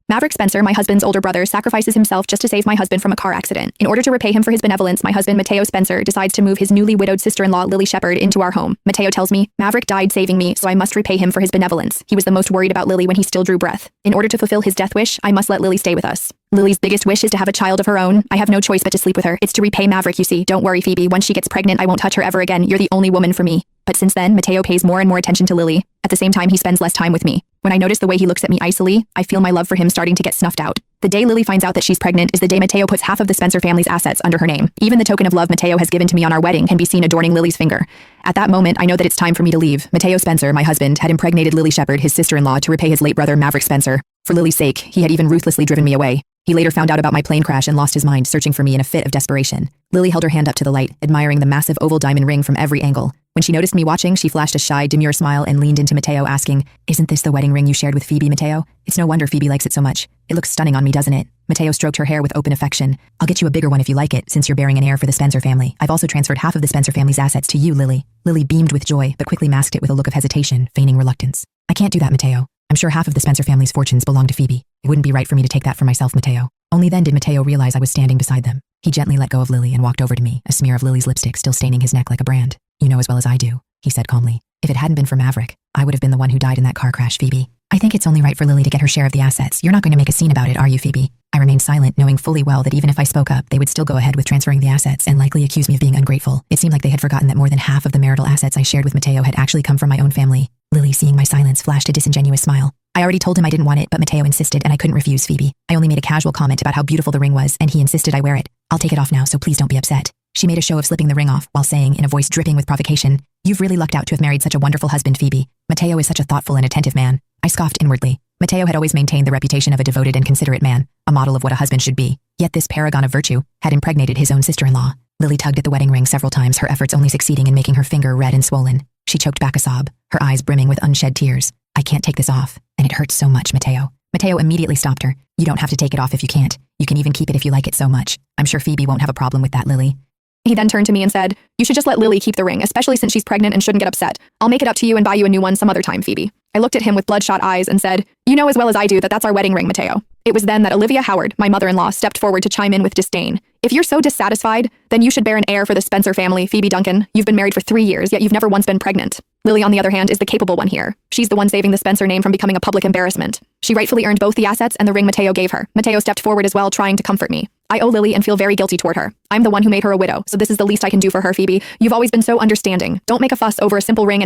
Maverick Spencer, my husband's older brother, sacrifices himself just to save my husband from a car accident. In order to repay him for his benevolence, my husband, Mateo Spencer, decides to move his newly widowed sister-in-law, Lily Shepard, into our home. Mateo tells me, Maverick died saving me, so I must repay him for his benevolence. He was the most worried about Lily when he still drew breath. In order to fulfill his death wish, I must let Lily stay with us. Lily's biggest wish is to have a child of her own. I have no choice but to sleep with her. It's to repay Maverick, you see. Don't worry, Phoebe. Once she gets pregnant, I won't touch her ever again. You're the only woman for me. But since then, Mateo pays more and more attention to Lily. At the same time, he spends less time with me. When I notice the way he looks at me icily, I feel my love for him starting to get snuffed out. The day Lily finds out that she's pregnant is the day Mateo puts half of the Spencer family's assets under her name. Even the token of love Mateo has given to me on our wedding can be seen adorning Lily's finger. At that moment, I know that it's time for me to leave. Mateo Spencer, my husband, had impregnated Lily Shepard, his sister-in-law, to repay his late brother Maverick Spencer. For Lily's sake, he had even ruthlessly driven me away. He later found out about my plane crash and lost his mind, searching for me in a fit of desperation. Lily held her hand up to the light, admiring the massive oval diamond ring from every angle. When she noticed me watching, she flashed a shy, demure smile and leaned into Mateo, asking, "Isn't this the wedding ring you shared with Phoebe, Mateo? It's no wonder Phoebe likes it so much. It looks stunning on me, doesn't it?" Mateo stroked her hair with open affection. "I'll get you a bigger one if you like it, since you're bearing an heir for the Spencer family. I've also transferred half of the Spencer family's assets to you, Lily." Lily beamed with joy, but quickly masked it with a look of hesitation, feigning reluctance. "I can't do that, Mateo. I'm sure half of the Spencer family's fortunes belong to Phoebe. It wouldn't be right for me to take that for myself, Mateo." Only then did Mateo realize I was standing beside them. He gently let go of Lily and walked over to me, a smear of Lily's lipstick still staining his neck like a brand. "You know as well as I do," he said calmly. "If it hadn't been for Maverick, I would have been the one who died in that car crash, Phoebe. I think it's only right for Lily to get her share of the assets. You're not going to make a scene about it, are you, Phoebe?" I remained silent, knowing fully well that even if I spoke up, they would still go ahead with transferring the assets and likely accuse me of being ungrateful. It seemed like they had forgotten that more than half of the marital assets I shared with Mateo had actually come from my own family. Lily, seeing my silence, flashed a disingenuous smile. I already told him I didn't want it, but Mateo insisted and I couldn't refuse, Phoebe. I only made a casual comment about how beautiful the ring was, and he insisted I wear it. I'll take it off now, so please don't be upset. She made a show of slipping the ring off while saying, in a voice dripping with provocation, "You've really lucked out to have married such a wonderful husband, Phoebe. Mateo is such a thoughtful and attentive man." I scoffed inwardly. Mateo had always maintained the reputation of a devoted and considerate man, a model of what a husband should be. Yet this paragon of virtue had impregnated his own sister-in-law. Lily tugged at the wedding ring several times, her efforts only succeeding in making her finger red and swollen. She choked back a sob, her eyes brimming with unshed tears. "I can't take this off, and it hurts so much, Mateo." Mateo immediately stopped her. "You don't have to take it off if you can't. You can even keep it if you like it so much. I'm sure Phoebe won't have a problem with that, Lily." He then turned to me and said, "You should just let Lily keep the ring, especially since she's pregnant and shouldn't get upset. I'll make it up to you and buy you a new one some other time, Phoebe." I looked at him with bloodshot eyes and said, "You know as well as I do that that's our wedding ring, Mateo." It was then that Olivia Howard, my mother-in-law, stepped forward to chime in with disdain. "If you're so dissatisfied, then you should bear an heir for the Spencer family, Phoebe Duncan. You've been married for 3 years, yet you've never once been pregnant." Lily, on the other hand, is the capable one here. She's the one saving the Spencer name from becoming a public embarrassment. She rightfully earned both the assets and the ring Mateo gave her. Mateo stepped forward as well, trying to comfort me. "I owe Lily and feel very guilty toward her. I'm the one who made her a widow, so this is the least I can do for her, Phoebe. You've always been so understanding. Don't make a fuss over a simple ring and